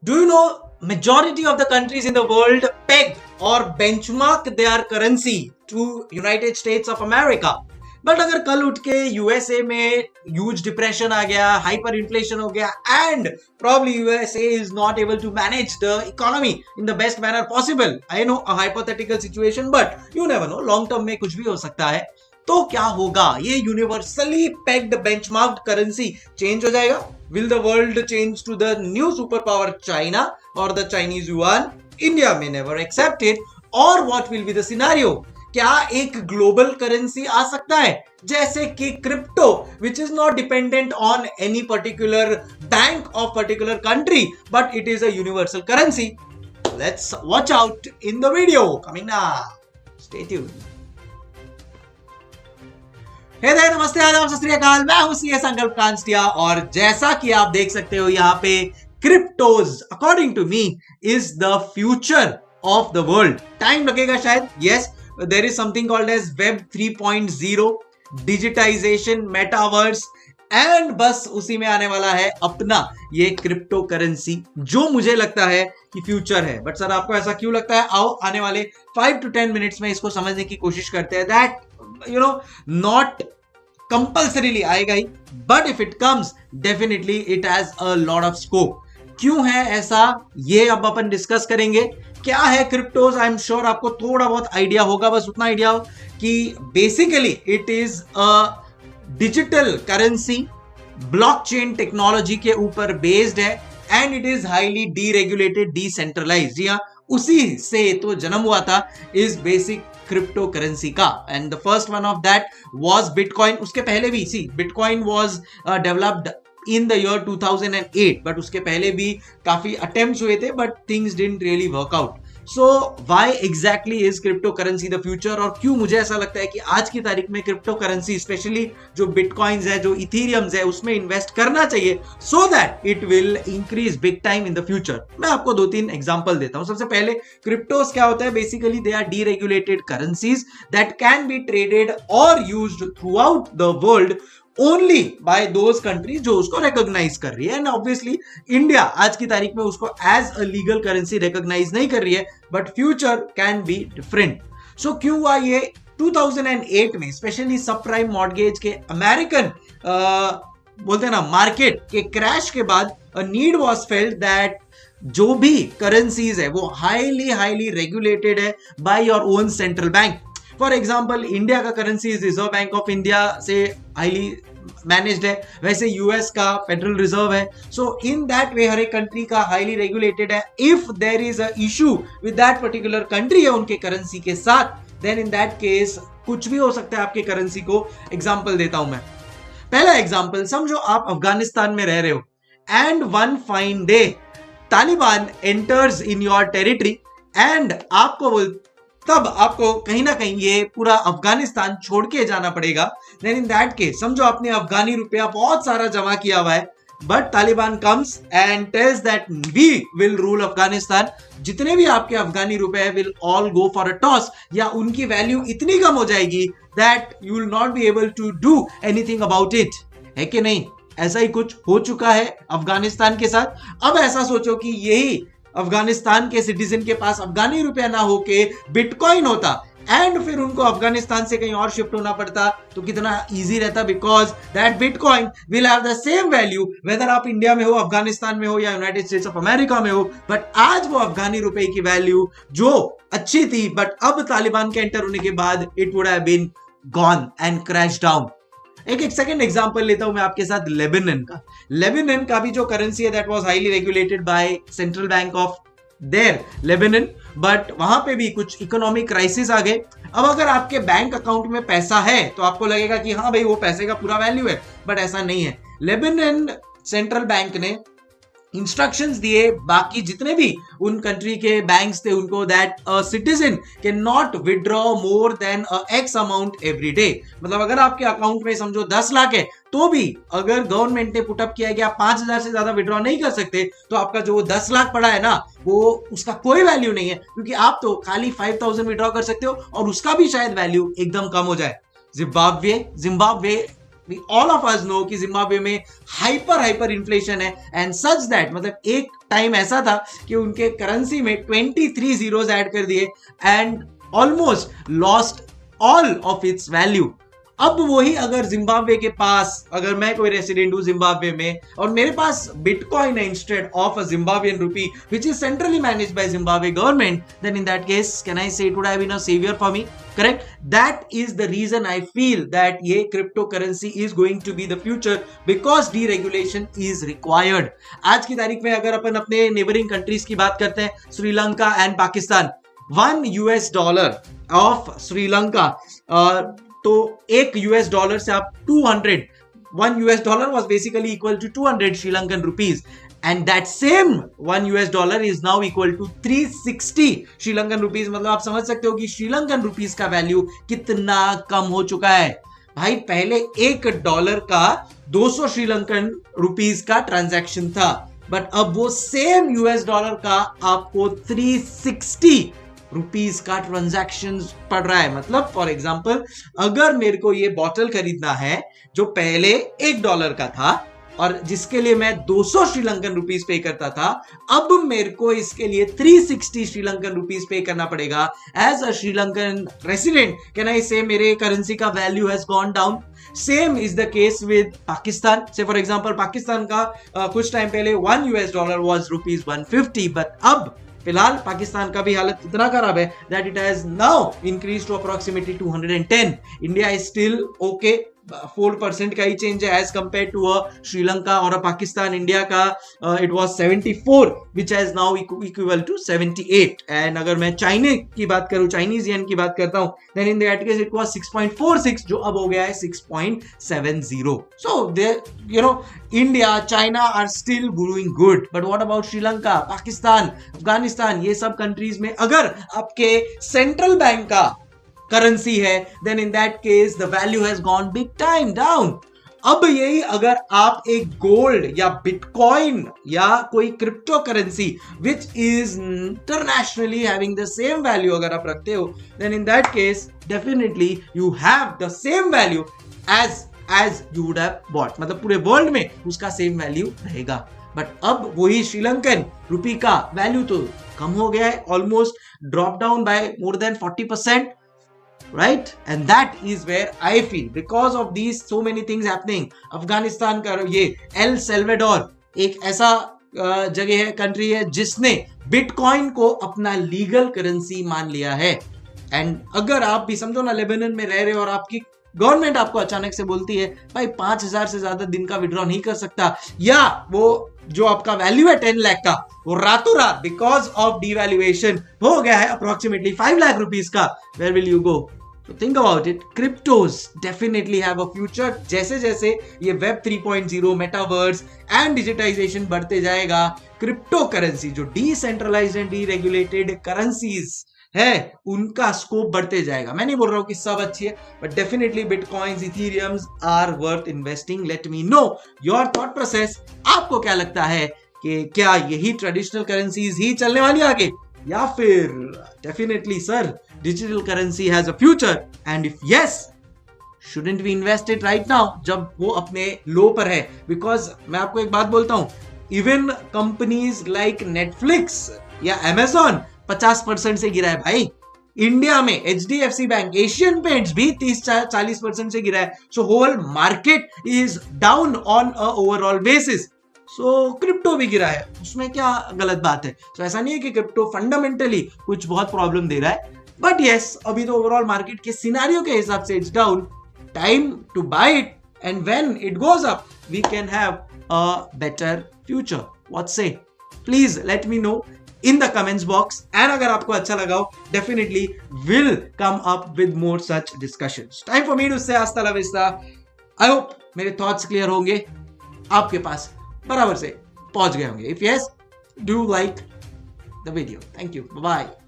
Do you know majority of the countries in the world peg or benchmark their currency to United States of America? But अगर कल उठ के USA में huge depression आ गया, hyper inflation हो गया and probably USA is not able to manage the economy in the best manner possible. I know a hypothetical situation, but you never know, long term में कुछ भी हो सकता है. तो क्या होगा? ये यूनिवर्सली पेग्ड बेंचमार्क्ड करेंसी चेंज हो जाएगा? Will the world change to the new superpower China or the Chinese yuan? India may never accept it. Or what will be the scenario? क्या एक ग्लोबल करेंसी आ सकता है जैसे कि crypto, which is not dependent on any particular bank of particular country, but it is a universal currency? Let's watch out in the video coming now. Stay tuned. Hey there, नमस्ते, आदाब, सत श्री अकाल. मैं हूं सीए संकल्प कांस्टिया और जैसा कि आप देख सकते हो यहाँ पे cryptos according to me is the future of the world. Time लगेगा शायद, yes. There is something called as Web 3.0, digitization, metaverse, and बस उसी में आने वाला है अपना ये क्रिप्टो करेंसी, जो मुझे लगता है कि फ्यूचर है. बट सर आपको ऐसा क्यों लगता है? आओ आने वाले 5 to 10 मिनट्स में इसको समझने की कोशिश करते हैं. That you know not compulsorily आएगा ही, but if it comes definitely it has a lot of scope. क्यों है ऐसा, ये अब अपन डिस्कस करेंगे. क्या है क्रिप्टोज? आई एम श्योर आपको थोड़ा बहुत आइडिया होगा, बस उतना आइडिया हो कि basically it is a digital currency, blockchain technology के ऊपर बेस्ड है and it is highly deregulated, decentralised. जी हाँ, उसी से तो जन्म हुआ था इस बेसिक क्रिप्टो करेंसी का. And the first one of that was bitcoin. उसके पहले भी see bitcoin was developed in the year 2008, but उसके पहले भी काफी attempts हुए थे, but things didn't really work out. So why exactly is cryptocurrency the future? और क्यों मुझे ऐसा लगता है कि आज की तारीख में क्रिप्टो करेंसी, स्पेशली जो बिटकॉइंस है, जो इथेरियम्स है, उसमें इन्वेस्ट करना चाहिए so that it will increase big time in the future. मैं आपको 2-3 एग्जांपल देता हूं. सबसे पहले क्रिप्टोस क्या होता है? Basically they are deregulated currencies that can be traded or used throughout the world only by those countries जो उसको रिकॉग्नाइज कर रही है. एंड ऑब्वियसली इंडिया आज की तारीख में उसको as a legal currency recognise नहीं कर रही है, but future can be different. So क्यों हुआ ये? 2008 में स्पेशली सब प्राइम मॉर्गेज के अमेरिकन बोलते हैं ना मार्केट के क्रैश के बाद a need was felt that जो भी करेंसीज है वो हाईली रेगुलेटेड है by your own central bank. For example India का currency Reserve Bank of India से हाईली मैनेज्ड है, वैसे यूएस का फेडरल रिजर्व है. सो इन दैट वे हर एक कंट्री का हाईली रेगुलेटेड है. If there is a issue with that particular country है उनके करेंसी के साथ, देन इन दैट केस कुछ भी हो सकता है आपके करेंसी को. एग्जाम्पल देता हूं मैं. पहला एग्जाम्पल, समझो आप अफगानिस्तान में रह रहे हो and one fine day Taliban enters in your territory and तब आपको कहीं ना कहीं ये पूरा अफगानिस्तान छोड़ के जाना पड़ेगा. देन इन दैट केस समझो आपने अफगानी रुपया बहुत सारा जमा किया हुआ है, but Taliban comes and tells that we will rule Afghanistan. जितने भी आपके अफगानी रुपए will all go for a toss, या उनकी वैल्यू इतनी कम हो जाएगी that you will not be able to do anything about it. है कि नहीं? ऐसा ही कुछ हो चुका है अफगानिस्तान के साथ. अब ऐसा सोचो कि यही अफगानिस्तान के सिटीजन के पास अफगानी रुपया ना होके बिटकॉइन होता एंड फिर उनको अफगानिस्तान से कहीं और शिफ्ट होना पड़ता, तो कितना इजी रहता. Because that bitcoin will have the same value whether आप इंडिया में हो, अफगानिस्तान में हो या यूनाइटेड स्टेट्स ऑफ अमेरिका में हो. बट आज वो अफगानी रुपए की वैल्यू जो अच्छी थी, बट अब तालिबान के एंटर होने के बाद it would have been gone and crash down. एक सेकंड एग्जांपल लेता हूं मैं आपके साथ लेबनान का. लेबनान का भी जो करेंसी है that was highly regulated by central bank of their Lebanon, but वहां पे भी कुछ इकोनॉमिक क्राइसिस आ गए. अब अगर आपके बैंक अकाउंट में पैसा है तो आपको लगेगा कि हाँ भाई वो पैसे का पूरा वैल्यू है, बट ऐसा नहीं है. लेबनान सेंट्रल बैंक ने इंस्ट्रक्शंस दिए बाकी जितने भी उन कंट्री के बैंक्स थे उनको, that a citizen can not withdraw more than a x amount every day. मतलब अगर आपके अकाउंट में समझो 10 लाख है, तो भी अगर गवर्नमेंट ने पुटअप किया है कि आप 5,000 से ज्यादा विड्रॉ नहीं कर सकते, तो आपका जो 10 लाख पड़ा है ना, वो उसका कोई वैल्यू नहीं है, क्योंकि आप तो खाली 5,000 विड्रॉ कर सकते हो और उसका भी शायद वैल्यू एकदम कम हो जाए. Zimbabwe we all of us know कि जिम्बाब्वे में हाइपर इन्फ्लेशन है, एंड सच दैट मतलब एक टाइम ऐसा था कि उनके करेंसी में 23 जीरोस ऐड कर दिए and almost lost all of its value. अब वही अगर जिम्बाब्वे के पास, अगर मैं कोई रेसिडेंट हूं जिम्बाब्वे में और मेरे पास बिटकॉइन है instead of a Zimbabwean rupee which is centrally managed by Zimbabwe government, then in that case can I say it would have been a saviour for me, correct? That is the reason I feel that ये crypto currency is going to be the future because deregulation is required. आज की तारीख में अगर अपन अपने neighbouring countries की बात करते हैं, श्रीलंका एंड पाकिस्तान, $1 ऑफ श्रीलंका, तो एक यूएस डॉलर से आप 200, $1 was basically equal to 200 Sri Lankan rupees, and that same $1 is now equal to 360 Sri Lankan rupees. मतलब आप समझ सकते हो कि श्रीलंकन रुपीज का वैल्यू कितना कम हो चुका है भाई। पहले $1 का 200 श्रीलंकन रुपीज का ट्रांजैक्शन था, बट अब वो सेम यूएस डॉलर का आपको 360 रुपीज का ट्रांजैक्शन पड़ रहा है। मतलब फॉर एग्जांपल अगर मेरे को ये बॉटल खरीदना है जो पहले $1 का था और जिसके लिए मैं 200 श्रीलंकन रुपीज पे करता था, अब मेरे को इसके लिए 360 श्रीलंकन रुपीज पे करना पड़ेगा। As a Sri Lankan resident can I say मेरे करेंसी का value has gone down. Same is the case with Pakistan. Say for example Pakistan का कुछ टाइम पहले $1 वाज ₹150, बट अब फिलहाल पाकिस्तान का भी हालत इतना खराब है that it has now increase to approximately 210। India is still okay, 4% का ही चेंज है as compare to a Sri Lanka और अ पाकिस्तान। इंडिया का it was 74 which has now equal to 78। And अगर मैं चाइना की बात करूं, चाइनीज येन की बात करता हूं, then in that case it was 6.46 जो अब हो गया है 6.70। So they you know India, China are still doing good, but what about Sri Lanka, Pakistan, Afghanistan? ये सब कंट्रीज में अगर आपके सेंट्रल बैंक का करेंसी है, then in that case the value has gone big time down। अब यही अगर आप एक गोल्ड या बिटकॉइन या कोई crypto currency which is internationally having the same value अगर आप रखते हो, then in that case definitely you have the same value as you would have bought। मतलब पूरे वर्ल्ड में उसका सेम वैल्यू रहेगा। बट अब वही श्रीलंकन रुपी का वैल्यू तो कम हो गया है, almost drop down by more than 40%, right? And that is where I feel because of these so many things happening, Afghanistan का ये एल सेल्वाडोर एक ऐसा जगह है, कंट्री है जिसने बिटकॉइन को अपना लीगल करेंसी मान लिया है। एंड अगर आप भी समझो ना लेबनान में रह रहे हो और आपकी गवर्नमेंट आपको अचानक से बोलती है भाई 5,000 से ज्यादा दिन का विड्रॉ नहीं कर सकता, या वो जो आपका वैल्यू है 10 लाख का वो रातों रात बिकॉज ऑफ डिवैल्यूएशन हो गया है अप्रोक्सीमेटली 5 लाख रुपीस का, where will you go? So think about it, cryptos definitely have a future। जैसे जैसे ये वेब 3.0, मेटावर्स एंड डिजिटाइजेशन बढ़ते जाएगा, क्रिप्टो करेंसी जो डिसेंट्रलाइज्ड एंड डीरेगुलेटेड करेंसीज है उनका स्कोप बढ़ते जाएगा। मैं नहीं बोल रहा हूँ कि सब अच्छी है, but definitely bitcoins, Ethereums are worth investing. Let me know your thought process. आपको क्या लगता है कि क्या यही ट्रेडिशनल करेंसीज ही चलने वाली आगे, या फिर definitely sir digital currency has a future? And if yes, shouldn't we invest it right now जब वो अपने लो पर है? बिकॉज मैं आपको एक बात बोलता हूं, इवन कंपनीज लाइक नेटफ्लिक्स या अमेजॉन 50% से गिरा है भाई। इंडिया में HDFC बैंक, एशियन पेंट्स भी 30-40% से गिरा है। So whole market is down on a overall basis. So crypto भी गिरा है, उसमें क्या गलत बात है? तो ऐसा नहीं है कि क्रिप्टो फंडामेंटली कुछ बहुत प्रॉब्लम दे रहा है, बट यस अभी तो ओवरऑल मार्केट के सिनेरियो के हिसाब से it's down. Time to buy it, and when it goes up we can have a better future. What say? Please let me know in the comments box, and अगर आपको अच्छा लगा हो definitely will come up with more such discussions। Time for me to say hasta la vista। I hope मेरे thoughts clear होंगे, आपके पास बराबर से पहुंच गए होंगे। If yes, do like the video। Thank you, bye bye।